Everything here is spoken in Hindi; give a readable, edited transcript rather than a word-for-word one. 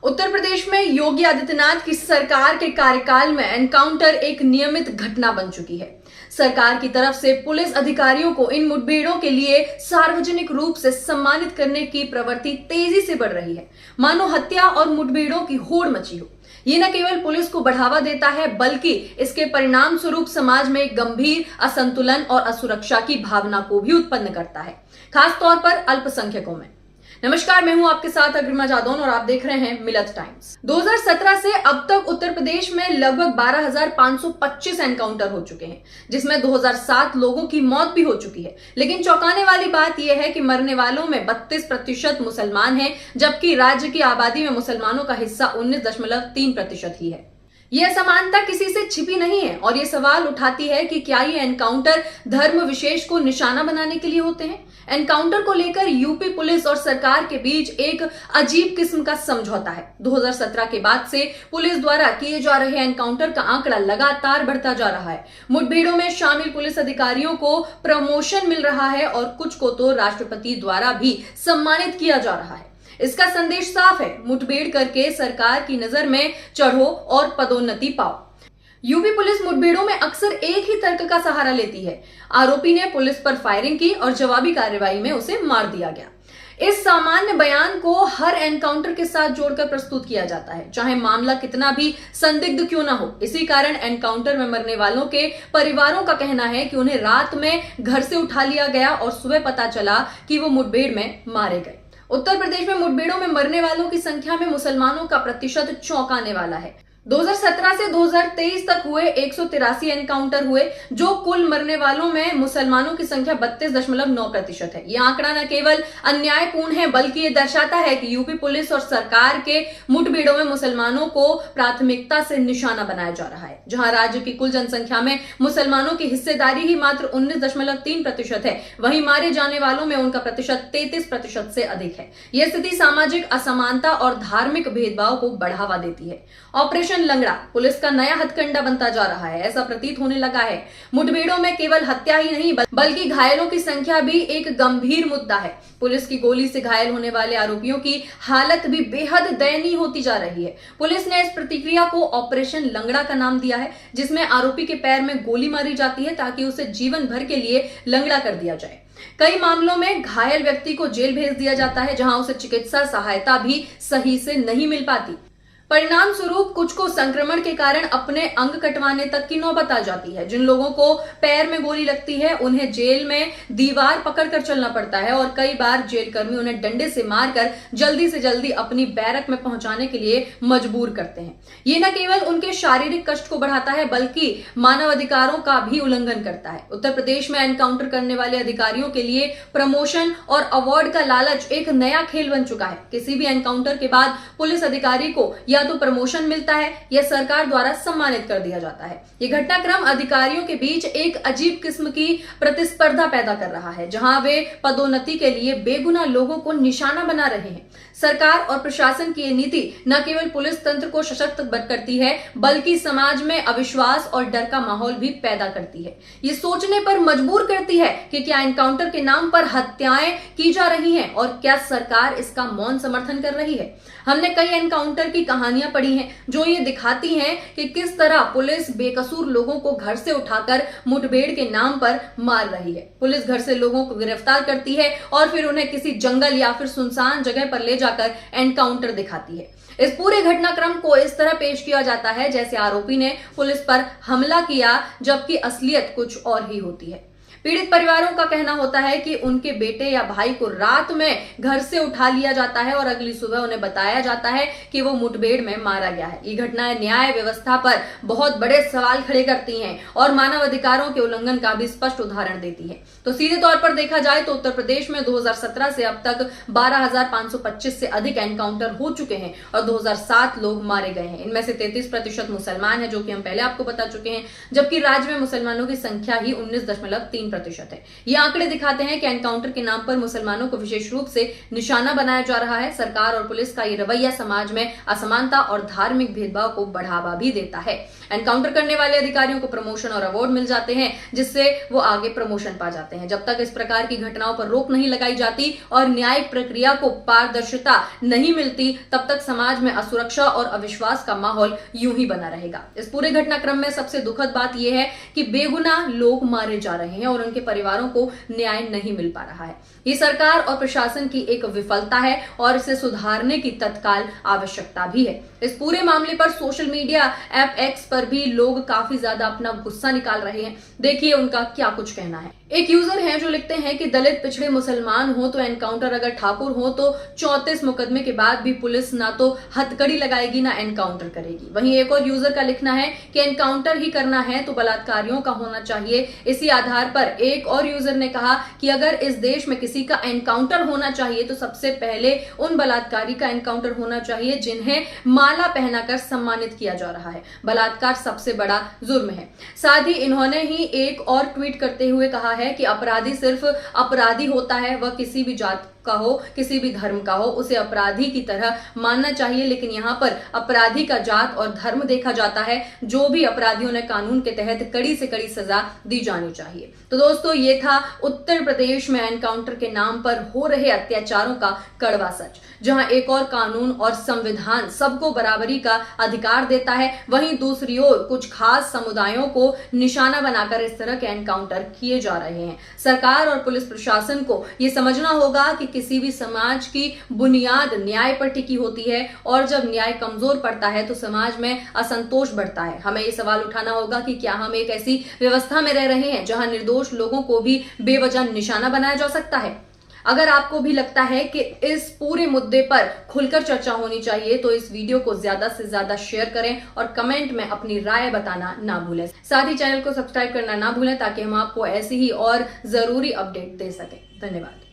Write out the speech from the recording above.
उत्तर प्रदेश में योगी आदित्यनाथ की सरकार के कार्यकाल में एनकाउंटर एक नियमित घटना बन चुकी है। सरकार की तरफ से पुलिस अधिकारियों को इन मुठभेड़ों के लिए सार्वजनिक रूप से सम्मानित करने की प्रवृत्ति तेजी से बढ़ रही है, मानो हत्या और मुठभेड़ों की होड़ मची हो। ये न केवल पुलिस को बढ़ावा देता है, बल्कि इसके परिणाम स्वरूप समाज में एक गंभीर असंतुलन और असुरक्षा की भावना को भी उत्पन्न करता है, खास तौर पर अल्पसंख्यकों में। नमस्कार, मैं हूं आपके साथ अग्रिमा जादौन और आप देख रहे हैं मिलत टाइम्स। 2017 से अब तक उत्तर प्रदेश में लगभग 12,525 एनकाउंटर हो चुके हैं, जिसमें 2007 लोगों की मौत भी हो चुकी है। लेकिन चौंकाने वाली बात यह है कि मरने वालों में 32% मुसलमान हैं, जबकि राज्य की आबादी में मुसलमानों का हिस्सा 19.3% ही है। यह असमानता किसी से छिपी नहीं है और ये सवाल उठाती है कि क्या ये एनकाउंटर धर्म विशेष को निशाना बनाने के लिए होते हैं। एनकाउंटर को लेकर यूपी पुलिस और सरकार के बीच एक अजीब किस्म का समझौता है। 2017 के बाद से पुलिस द्वारा किए जा रहे एनकाउंटर का आंकड़ा लगातार बढ़ता जा रहा है। मुठभेड़ों में शामिल पुलिस अधिकारियों को प्रमोशन मिल रहा है और कुछ को तो राष्ट्रपति द्वारा भी सम्मानित किया जा रहा है। इसका संदेश साफ है, मुठभेड़ करके सरकार की नजर में चढ़ो और पदोन्नति पाओ। यूपी पुलिस मुठभेड़ों में अक्सर एक ही तर्क का सहारा लेती है। आरोपी ने पुलिस पर फायरिंग की और जवाबी कार्रवाई में उसे मार दिया गया। इस सामान्य बयान को हर एनकाउंटर के साथ जोड़कर प्रस्तुत किया जाता है, चाहे मामला कितना भी संदिग्ध क्यों ना हो। इसी कारण एनकाउंटर में मरने वालों के परिवारों का कहना है कि उन्हें रात में घर से उठा लिया गया और सुबह पता चला कि वो मुठभेड़ में मारे गए। उत्तर प्रदेश में मुठभेड़ों में मरने वालों की संख्या में मुसलमानों का प्रतिशत चौंकाने वाला है। 2017 से 2023 तक हुए 183 एनकाउंटर हुए, जो कुल मरने वालों में मुसलमानों की संख्या 32.9% है। यह आंकड़ा न केवल अन्यायपूर्ण है, बल्कि ये दर्शाता है कि यूपी पुलिस और सरकार के मुठभेड़ों में मुसलमानों को प्राथमिकता से निशाना बनाया जा रहा है। जहां राज्य की कुल जनसंख्या में मुसलमानों की हिस्सेदारी ही मात्र 19.3% है, वहीं मारे जाने वालों में उनका प्रतिशत 33% से अधिक है। यह स्थिति सामाजिक असमानता और धार्मिक भेदभाव को बढ़ावा देती है। ऑपरेशन लंगड़ा पुलिस का नया हथकंडा बनता जा रहा है, ऐसा प्रतीत होने लगा है। मुठभेड़ों में केवल हत्या ही नहीं, बल्कि घायलों की संख्या भी एक गंभीर मुद्दा है। पुलिस की गोली से घायल होने वाले आरोपियों की हालत भी बेहद दयनीय होती जा रही है। पुलिस ने इस प्रतिक्रिया को ऑपरेशन लंगड़ा का नाम दिया है, जिसमें आरोपी के पैर में गोली मारी जाती है ताकि उसे जीवन भर के लिए लंगड़ा कर दिया जाए। कई मामलों में घायल व्यक्ति को जेल भेज दिया जाता है, जहां उसे चिकित्सा सहायता भी सही से नहीं मिल पाती। परिणाम स्वरूप कुछ को संक्रमण के कारण अपने अंग कटवाने तक की नौबत आ जाती है। जिन लोगों को पैर में गोली लगती है, उन्हें जेल में दीवार पकड़कर चलना पड़ता है और कई बार जेल कर्मी उन्हें डंडे से मारकर जल्दी से जल्दी अपनी बैरक में पहुंचाने के लिए मजबूर करते हैं। ये न केवल उनके शारीरिक कष्ट को बढ़ाता है, बल्कि मानवाधिकारों का भी उल्लंघन करता है। उत्तर प्रदेश में एनकाउंटर करने वाले अधिकारियों के लिए प्रमोशन और अवार्ड का लालच एक नया खेल बन चुका है। किसी भी एनकाउंटर के बाद पुलिस अधिकारी को या तो प्रमोशन मिलता है या सरकार द्वारा सम्मानित कर दिया जाता है। यह घटनाक्रम अधिकारियों के बीच एक अजीब किस्म की प्रतिस्पर्धा पैदा कर रहा है, जहां वे पदोन्नति के लिए बेगुनाह लोगों को निशाना बना रहे हैं। सरकार और प्रशासन की यह नीति न केवल पुलिस तंत्र को सशक्त करती है, बल्कि समाज में अविश्वास और डर का माहौल भी पैदा करती है। ये सोचने पर मजबूर करती है कि क्या एनकाउंटर के नाम पर हत्याएं की जा रही हैं और क्या सरकार इसका मौन समर्थन कर रही है। हमने कई एनकाउंटर की कहानियां पढ़ी हैं, जो ये दिखाती हैं कि किस तरह पुलिस बेकसूर लोगों को घर से उठाकर मुठभेड़ के नाम पर मार रही है। पुलिस घर से लोगों को गिरफ्तार करती है और फिर उन्हें किसी जंगल या फिर सुनसान जगह पर ले जाकर एनकाउंटर दिखाती है। इस पूरे घटनाक्रम को इस तरह पेश किया जाता है जैसे आरोपी ने पुलिस पर हमला किया, जबकि असलियत कुछ और ही होती है। पीड़ित परिवारों का कहना होता है कि उनके बेटे या भाई को रात में घर से उठा लिया जाता है और अगली सुबह उन्हें बताया जाता है कि वो मुठभेड़ में मारा गया है। ये घटनाएं न्याय व्यवस्था पर बहुत बड़े सवाल खड़े करती हैं और मानव अधिकारों के उल्लंघन का भी स्पष्ट उदाहरण देती है। तो सीधे तौर पर देखा जाए तो उत्तर प्रदेश में 2017 से अब तक 12,525 से अधिक एनकाउंटर हो चुके हैं और 2007 लोग मारे गए हैं। इनमें से 33% मुसलमान है, जो कि हम पहले आपको बता चुके हैं, जबकि राज्य में मुसलमानों की संख्या ही 19.3 3% है। ये आंकड़े दिखाते हैं कि एनकाउंटर के नाम पर मुसलमानों को विशेष रूप से निशाना बनाया जा रहा है। सरकार और पुलिस का ये रवैया समाज में असमानता और धार्मिक भेदभाव को बढ़ावा भी देता है। एनकाउंटर करने वाले अधिकारियों को प्रमोशन और अवार्ड मिल जाते हैं, जिससे वो आगे प्रमोशन पा जाते हैं। जब तक इस प्रकार की घटनाओं पर रोक नहीं लगाई जाती और न्यायिक प्रक्रिया को पारदर्शिता नहीं मिलती, तब तक समाज में असुरक्षा और अविश्वास का माहौल यूं ही बना रहेगा। इस पूरे घटनाक्रम में सबसे दुखद बात यह है कि बेगुनाह लोग मारे जा रहे हैं और उनके परिवारों को न्याय नहीं मिल पा रहा है। ये सरकार और प्रशासन की एक विफलता है और इसे सुधारने की तत्काल आवश्यकता भी है। इस पूरे मामले पर सोशल मीडिया ऐप एक्स पर भी लोग काफी ज्यादा अपना गुस्सा निकाल रहे हैं। देखिए उनका क्या कुछ कहना है। एक यूजर है जो लिखते हैं कि दलित, पिछड़े, मुसलमान हो तो एनकाउंटर, अगर ठाकुर हो तो 34 मुकदमे के बाद भी पुलिस ना तो हथकड़ी लगाएगी ना एनकाउंटर करेगी। वहीं एक और यूजर का लिखना है कि एनकाउंटर ही करना है तो बलात्कारियों का होना चाहिए। इसी आधार पर एक और यूजर ने कहा कि अगर इस देश में किसी का एनकाउंटर होना चाहिए तो सबसे पहले उन बलात्कारी का एनकाउंटर होना चाहिए जिन्हें माला पहनाकर सम्मानित किया जा रहा है। बलात्कार सबसे बड़ा जुर्म है। साथ ही इन्होंने ही एक और ट्वीट करते हुए कहा है कि अपराधी सिर्फ अपराधी होता है, वह किसी भी जात का हो, किसी भी धर्म का हो, उसे अपराधी की तरह मानना चाहिए। लेकिन यहाँ पर अपराधी का जात और धर्म देखा जाता है। जो भी अपराधियों ने कानून के तहत कड़ी से कड़ी सजा दी जानी चाहिए। तो दोस्तों, ये था उत्तर प्रदेश में एनकाउंटर के नाम पर हो रहे अत्याचारों का कड़वा सच, जहां एक और कानून और संविधान सबको बराबरी का अधिकार देता है, वहीं दूसरी ओर कुछ खास समुदायों को निशाना बनाकर इस तरह के एनकाउंटर किए जा रहे हैं। सरकार और पुलिस प्रशासन को यह समझना होगा कि किसी भी समाज की बुनियाद न्याय पर टिकी होती है और जब न्याय कमजोर पड़ता है तो समाज में असंतोष बढ़ता है। हमें ये सवाल उठाना होगा कि क्या हम एक ऐसी व्यवस्था में रह रहे हैं जहां निर्दोष लोगों को भी बेवजह निशाना बनाया जा सकता है। अगर आपको भी लगता है कि इस पूरे मुद्दे पर खुलकर चर्चा होनी चाहिए तो इस वीडियो को ज्यादा से ज्यादा शेयर करें और कमेंट में अपनी राय बताना ना भूलें। साथ ही चैनल को सब्सक्राइब करना ना भूलें ताकि हम आपको ऐसी ही और जरूरी अपडेट दे सकें। धन्यवाद।